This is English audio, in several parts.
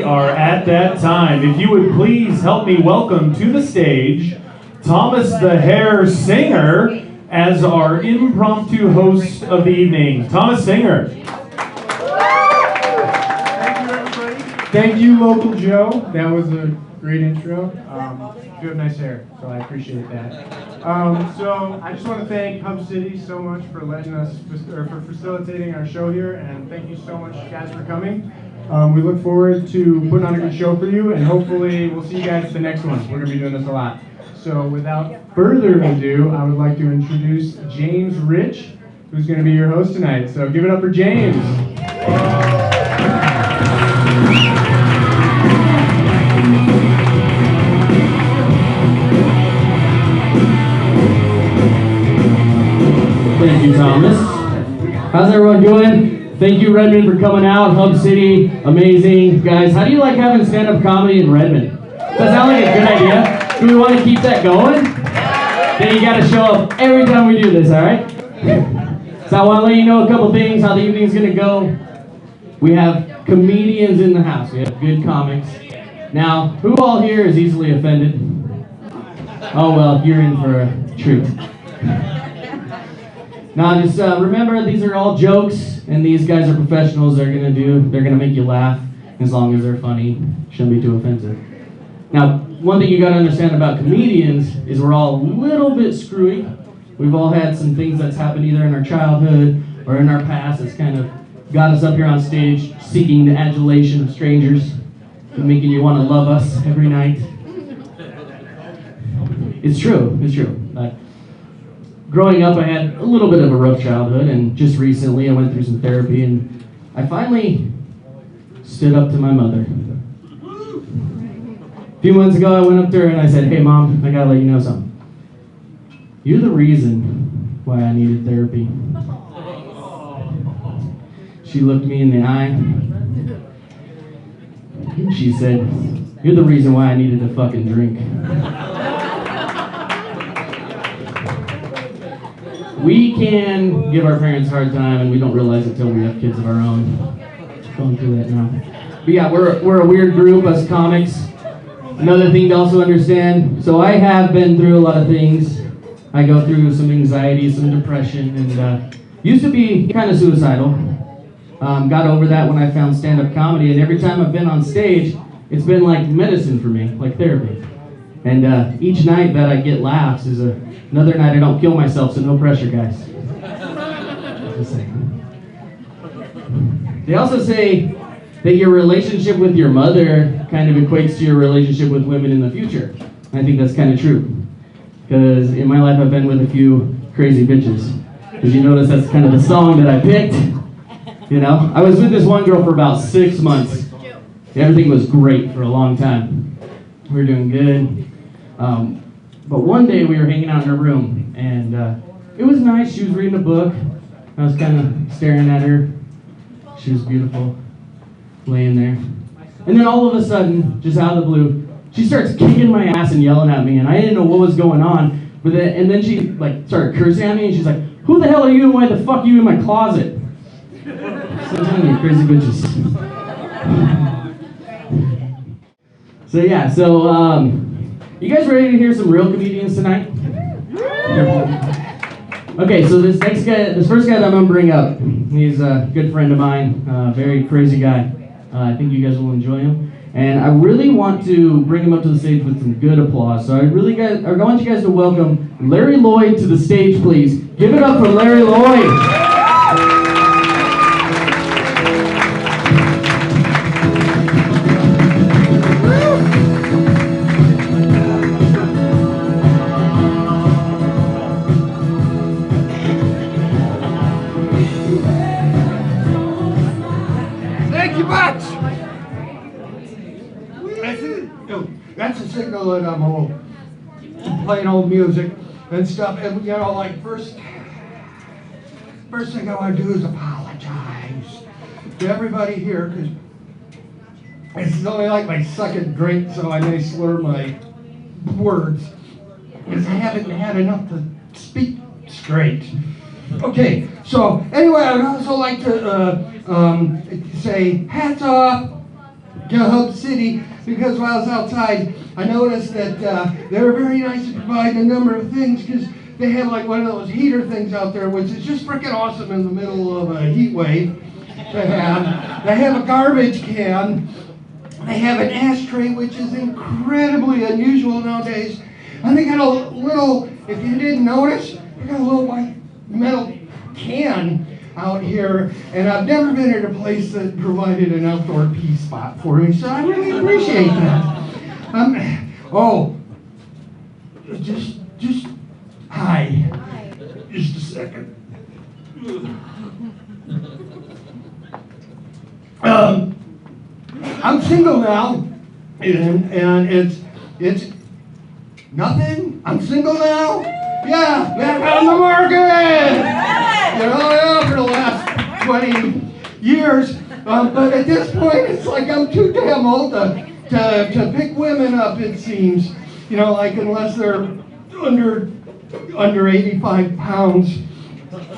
are at that time. If you would please help me welcome to the stage Thomas the Hair Singer as our impromptu host of the evening. Thomas Singer. Thank you, everybody. Thank you, Local Joe. That was a great intro. You have nice hair, so I appreciate that. So I just want to thank Hub City so much for letting us, or for facilitating our show here, and thank you so much, guys, for coming. We look forward to putting on a good show for you, and hopefully we'll see you guys at the next one. We're going to be doing this a lot. So without further ado, I would like to introduce James Rich, who's going to be your host tonight. So give it up for James. Thank you, Thomas. How's everyone doing? Thank you, Redmond, for coming out. Hub City, amazing. Guys, how do you like having stand-up comedy in Redmond? Does that sound like a good idea? Do we want to keep that going? Then you got to show up every time we do this, all right? So I want to let you know a couple things, how the evening's going to go. We have comedians in the house. We have good comics. Now, who all here is easily offended? Oh, well, you're in for a treat. Now, just remember, these are all jokes, and these guys are professionals. They're gonna make you laugh, as long as they're funny. Shouldn't be too offensive. Now, one thing you gotta understand about comedians is we're all a little bit screwy. We've all had some things that's happened either in our childhood or in our past that's kind of got us up here on stage, seeking the adulation of strangers, and making you want to love us every night. It's true. Growing up, I had a little bit of a rough childhood, and just recently I went through some therapy, and I finally stood up to my mother. A few months ago, I went up to her and I said, "Hey, Mom, I gotta let you know something. You're the reason why I needed therapy." She looked me in the eye, and she said, "You're the reason why I needed to fucking drink." We can give our parents a hard time, and we don't realize it till we have kids of our own. Going through that now. But yeah, we're a weird group as comics. Another thing to also understand, so I have been through a lot of things. I go through some anxiety, some depression, and used to be kind of suicidal. Got over that when I found stand-up comedy, and every time I've been on stage, it's been like medicine for me, like therapy. And each night that I get laughs is another night I don't kill myself, so no pressure, guys. Just saying. They also say that your relationship with your mother kind of equates to your relationship with women in the future. I think that's kind of true. Because in my life I've been with a few crazy bitches. Because you notice that's kind of the song that I picked. You know, I was with this one girl for about 6 months. Everything was great for a long time. We were doing good. But one day we were hanging out in her room, and it was nice. She was reading a book. I was kind of staring at her. She was beautiful, laying there. And then all of a sudden, just out of the blue, she starts kicking my ass and yelling at me, and I didn't know what was going on. And then she started cursing at me, and she's like, "Who the hell are you, and why the fuck are you in my closet?" So I'm telling you, crazy bitches. So yeah, you guys ready to hear some real comedians tonight? Okay, so this first guy that I'm gonna bring up, he's a good friend of mine, very crazy guy. I think you guys will enjoy him. And I really want to bring him up to the stage with some good applause. So I want you guys to welcome Larry Lloyd to the stage, please. Give it up for Larry Lloyd. That's a signal that I'm old. Playing old music and stuff, and like first thing I want to do is apologize to everybody here, because it's only like my second drink, so I may slur my words, because I haven't had enough to speak straight. Okay, so anyway, I'd also like to say hats off to Hub City because while I was outside, I noticed that they were very nice to provide a number of things because they have like one of those heater things out there, which is just freaking awesome in the middle of a heat wave to have. They have a garbage can. They have an ashtray, which is incredibly unusual nowadays. And they got a little, if you didn't notice, they got a little white metal can out here. And I've never been at a place that provided an outdoor pee spot for me, so I really appreciate that. Just, hi. Just a second. I'm single now, and it's nothing. I'm single now. Yeah, back on the market. You know, yeah, for the last 20 years. But at this point, it's like I'm too damn old to pick women up. It seems, you know, like unless they're under 85 pounds,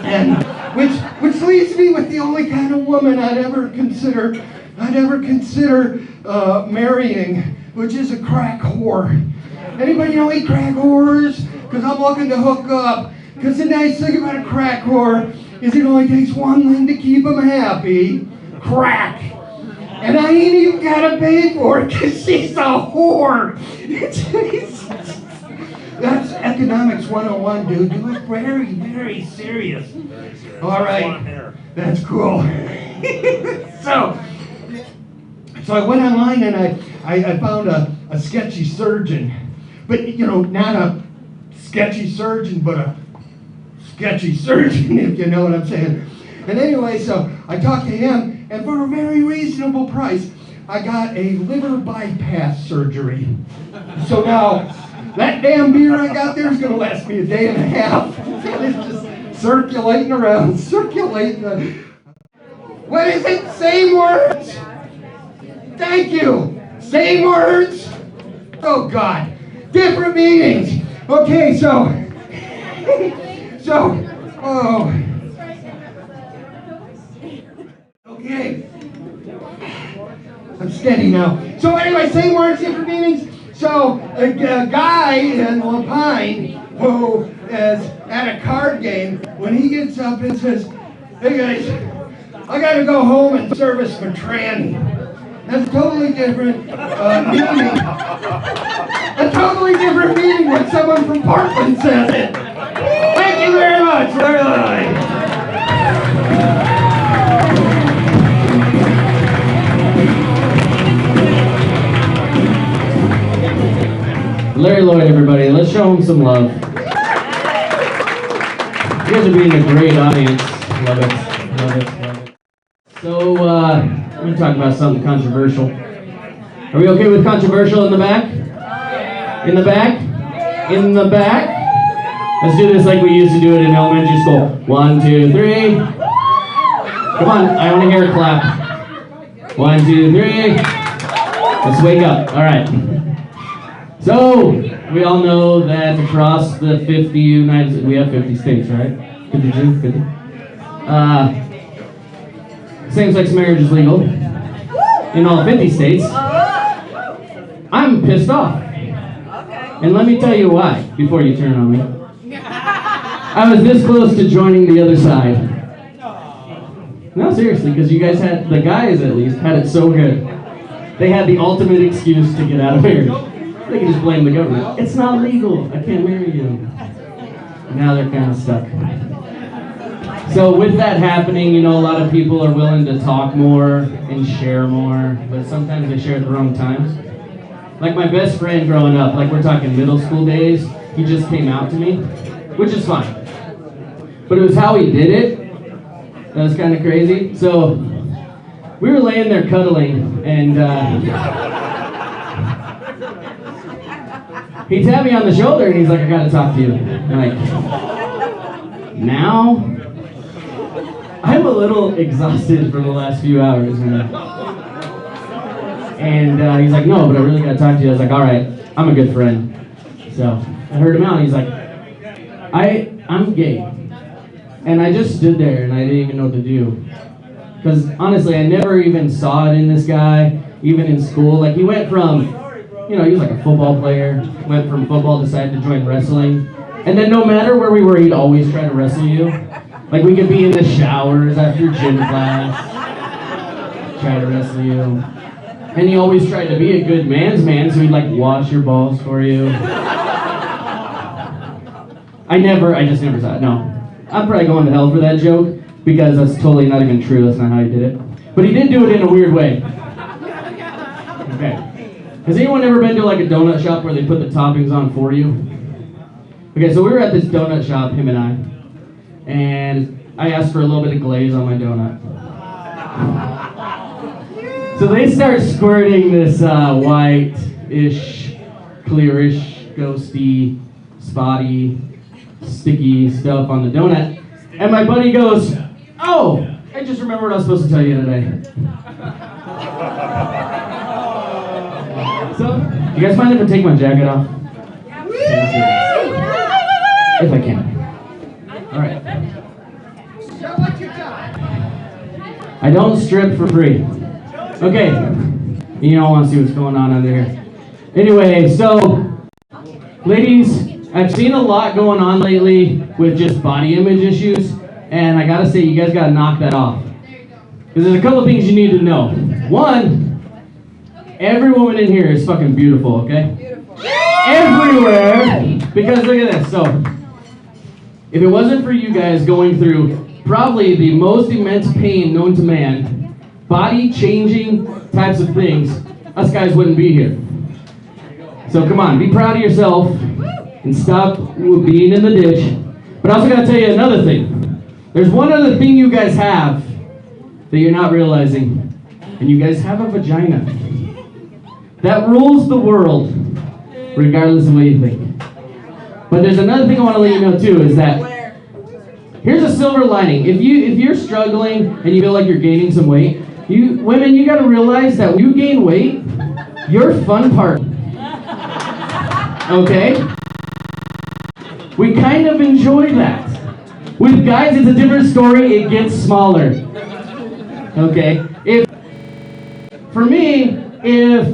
and which leaves me with the only kind of woman I'd ever consider marrying, which is a crack whore. Anybody know any crack whores? Because I'm looking to hook up. Because the nice thing about a crack whore is it only takes one thing to keep them happy: crack. And I ain't even got to pay for it because she's a whore. That's economics 101, dude. You look very, very serious. All right, that's cool. So I went online and I found a sketchy surgeon. But, you know, not a sketchy surgeon, but a sketchy surgeon, if you know what I'm saying. And anyway, so I talked to him, and for a very reasonable price, I got a liver bypass surgery. So now, that damn beer I got there is going to last me a day and a half. It's just circulating around, What is it? Same words? Thank you. Same words? Oh, God. Different meanings. Okay, okay. I'm steady now. So anyway, same words, different meanings. So a guy in La Pine who is at a card game, when he gets up and says, "Hey guys, I gotta go home and service my tranny." That's a totally different meaning. A totally different meaning when someone from Portland says it. Thank you very much. Larry Lloyd, everybody. Let's show him some love. You guys are being a great audience. Love it. So, I'm going to talk about something controversial. Are we okay with controversial in the back? In the back? In the back? Let's do this like we used to do it in elementary school. 1, 2, 3. Come on, I want to hear a clap. 1, 2, 3. Let's wake up. All right. So, we all know that across the 50 United States, we have 50 states, right? 52, 50. Same-sex marriage is legal in all 50 states. I'm pissed off. And let me tell you why, before you turn on me. I was this close to joining the other side. No, seriously, because you guys had, the guys at least, had it so good. They had the ultimate excuse to get out of marriage. They can just blame the government. It's not legal. I can't marry you. Now they're kind of stuck. So with that happening, you know, a lot of people are willing to talk more and share more, but sometimes they share at the wrong times. Like my best friend growing up, like we're talking middle school days, he just came out to me, which is fine. But it was how he did it that was kind of crazy. So we were laying there cuddling, and he tapped me on the shoulder and he's like, "I gotta talk to you." I'm like, now? I'm a little exhausted from the last few hours, man. And he's like, "No, but I really gotta talk to you." I was like, "All right, I'm a good friend." So I heard him out and he's like, I'm gay. And I just stood there and I didn't even know what to do. Because honestly, I never even saw it in this guy. even in school. Like he went from, he was like a football player, went from football, decided to join wrestling. And then no matter where we were, he'd always try to wrestle you. Like we could be in the showers after gym class, try to wrestle you. And he always tried to be a good man's man, so he'd like wash your balls for you. I just never saw it, no. I'm probably going to hell for that joke, because that's totally not even true, that's not how he did it. But he did do it in a weird way. Okay. Has anyone ever been to like a donut shop where they put the toppings on for you? Okay, so we were at this donut shop, him and I asked for a little bit of glaze on my donut. So they start squirting this white-ish, clearish, ghosty, spotty, sticky stuff on the donut. And my buddy goes, "Oh, I just remembered what I was supposed to tell you today." So, you guys mind if I take my jacket off? If I can. Alright. I don't strip for free. Okay. You don't want to see what's going on under here. Anyway, so, ladies, I've seen a lot going on lately with just body image issues, and I gotta say, you guys gotta knock that off. Because there's a couple things you need to know. One, every woman in here is fucking beautiful, okay? Beautiful. Everywhere! Because look at this, so, if it wasn't for you guys going through probably the most immense pain known to man, body-changing types of things, us guys wouldn't be here. So come on, be proud of yourself and stop being in the ditch. But I also gotta tell you another thing. There's one other thing you guys have that you're not realizing, and you guys have a vagina. That rules the world, regardless of what you think. But there's another thing I want to let you know too, is that here's a silver lining. If you're struggling and you feel like you're gaining some weight, women, you gotta realize that when you gain weight, your fun part. Okay? We kind of enjoy that. With guys, it's a different story, it gets smaller. Okay? For me, if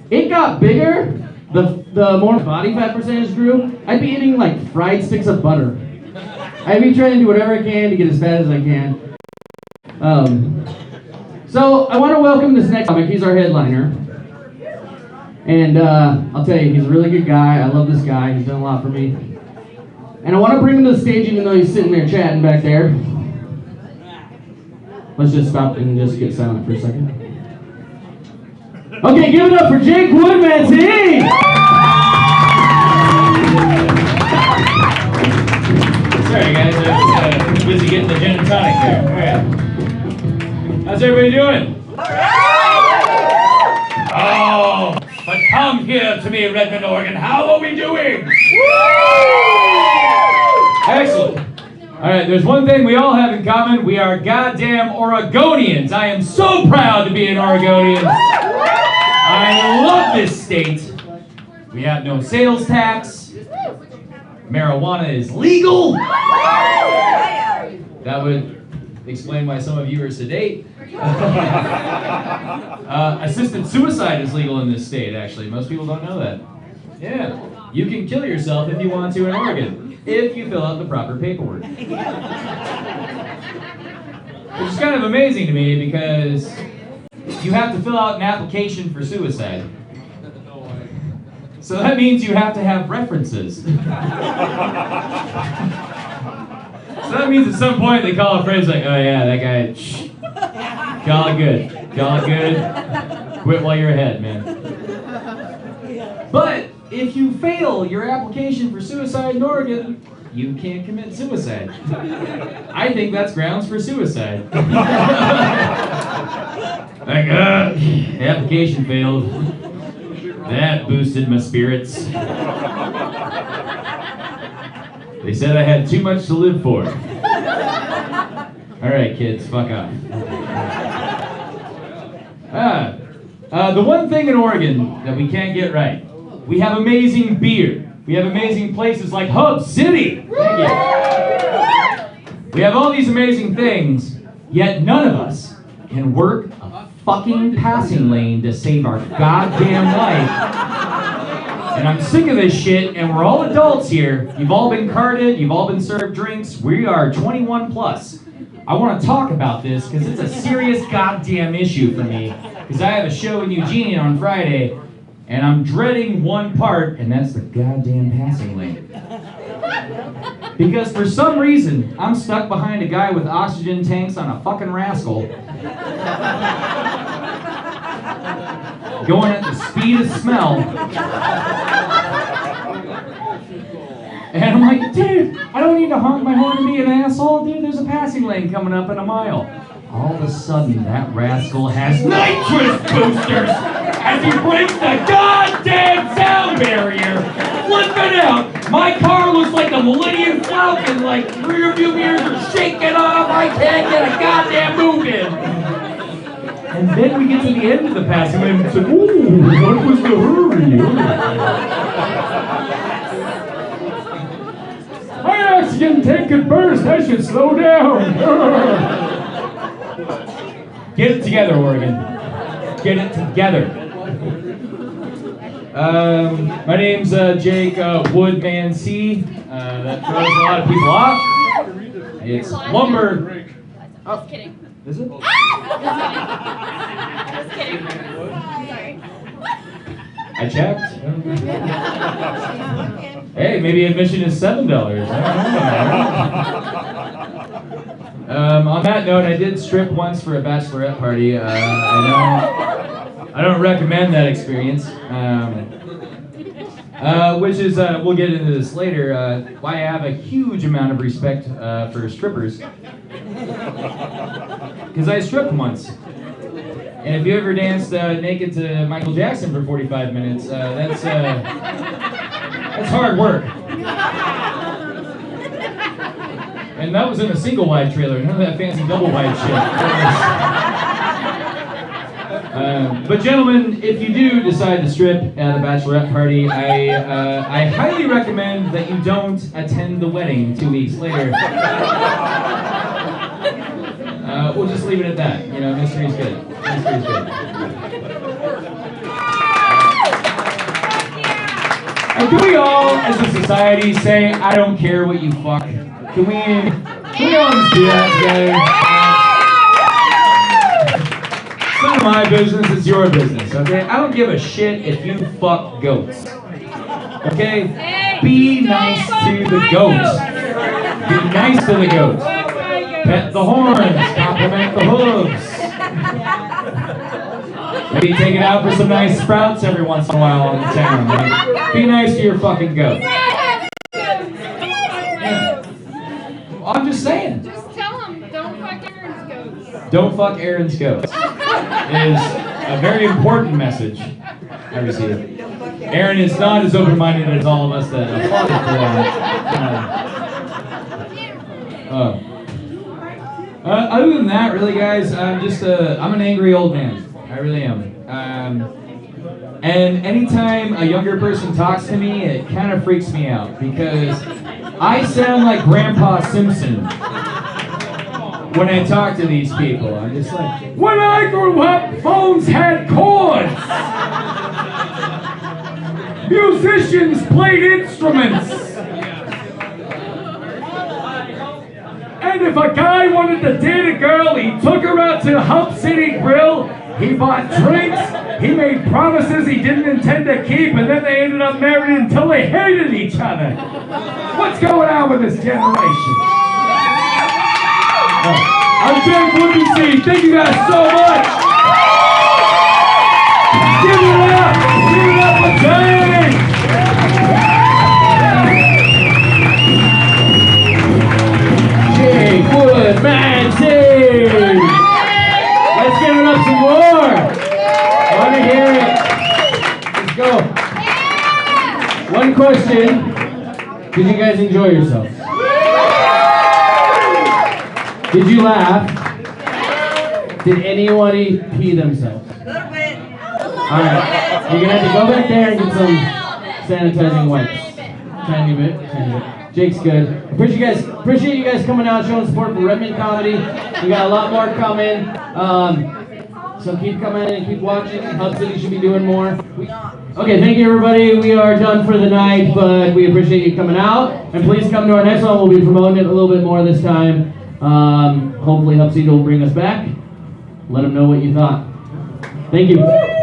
it got bigger, the more body fat percentage grew, I'd be eating like fried sticks of butter. I'd be trying to do whatever I can to get as fat as I can. So I want to welcome this next comic. He's our headliner. And I'll tell you, he's a really good guy. I love this guy. He's done a lot for me. And I want to bring him to the stage even though he's sitting there chatting back there. Let's just stop and just get silent for a second. Okay, give it up for Jake Woodmansey! Sorry guys, I was busy getting the gin and tonic there. Alright. How's everybody doing? Oh, but come here to me, Redmond, Oregon. How are we doing? Excellent. Alright, there's one thing we all have in common. We are goddamn Oregonians. I am so proud to be an Oregonian. I love this state. We have no sales tax. Marijuana is legal. That would explain why some of you are sedate. Assisted suicide is legal in this state, actually. Most people don't know that. Yeah. You can kill yourself if you want to in Oregon, if you fill out the proper paperwork. Which is kind of amazing to me because you have to fill out an application for suicide. So that means you have to have references. So that means at some point they call a friend like, "Oh yeah, that guy, shh. Call it good. Call it good. Quit while you're ahead, man." But if you fail your application for suicide in Oregon, you can't commit suicide. I think that's grounds for suicide. Like, application failed. That boosted my spirits. They said I had too much to live for. Alright, kids, fuck off. The one thing in Oregon that we can't get right, we have amazing beer. We have amazing places like Hub City. Thank you. We have all these amazing things, yet none of us can work a fucking passing lane to save our goddamn life. And I'm sick of this shit, and we're all adults here. You've all been carded, you've all been served drinks. We are 21 plus. I want to talk about this because it's a serious goddamn issue for me. Because I have a show in Eugene on Friday, and I'm dreading one part, and that's the goddamn passing lane. Because for some reason, I'm stuck behind a guy with oxygen tanks on a fucking rascal. Going at the speed of smell. And I'm like, dude, I don't need to honk my horn and be an asshole. Dude, there's a passing lane coming up in a mile. All of a sudden, that rascal has nitrous boosters as he breaks the goddamn sound barrier, flipping out. My car looks like the Millennium Falcon, like rear view mirrors are shaking off. I can't get a goddamn move in. And then we get to the end of the passing lane and say, ooh, what was the hurry? My oxygen tank could burst. I should slow down. Get it together, Oregon. Get it together. My name's Jake Woodman C. That throws a lot of people off. It's lumber. Just kidding. Is it? Just kidding. Sorry. I checked. Hey, maybe admission is $7. On that note, I did strip once for a bachelorette party. I don't recommend that experience. Which is, we'll get into this later, why I have a huge amount of respect for strippers. Because I stripped once. And if you ever danced naked to Michael Jackson for 45 minutes, that's hard work. And that was in a single wide trailer, none of that fancy double wide shit. But gentlemen, if you do decide to strip at a bachelorette party, I highly recommend that you don't attend the wedding 2 weeks later. We'll just leave it at that. You know, mystery's good. Mystery's good. And can we all, as a society, say, I don't care what you fuck? Can we all just do that together? It's none of my business, it's your business, okay? I don't give a shit if you fuck goats. Okay? Be nice to the goats. Be nice to the goats. Pet the horns, compliment the hooves. Maybe take it out for some nice sprouts every once in a while in town. Right? Be nice to your fucking goat. Yeah. Well, I'm just saying. Just tell him, don't fuck Aaron's goats. Don't fuck Aaron's goats. Is a very important message I received. Aaron is not as open-minded as all of us that applaud for that. Other than that, really, guys, I'm an angry old man. I really am. And anytime a younger person talks to me, it kind of freaks me out because I sound like Grandpa Simpson when I talk to these people. I'm just like, when I grew up, phones had cords. Musicians played instruments. And if a guy wanted to date a girl, he took her out to Hump City Grill, he bought drinks, he made promises he didn't intend to keep, and then they ended up married until they hated each other. What's going on with this generation? I'm Jake Woodman. Thank you guys so much. Give it up. Give it up for Jake. Jake Woodman. Let's give it up some more. I want to hear it. Let's go. One question. Did you guys enjoy yourselves? Did you laugh? Did anybody pee themselves? A little bit. Alright. You're going to have to go back there and get some sanitizing wipes. Tiny bit. Jake's good. Appreciate you guys coming out, showing support for Redmond Comedy. We got a lot more coming. So So keep coming and keep watching. Hub City should be doing more. Okay, thank you everybody. We are done for the night, but we appreciate you coming out. And please come to our next one. We'll be promoting it a little bit more this time. Hopefully Hub City will bring us back. Let them know what you thought. Thank you.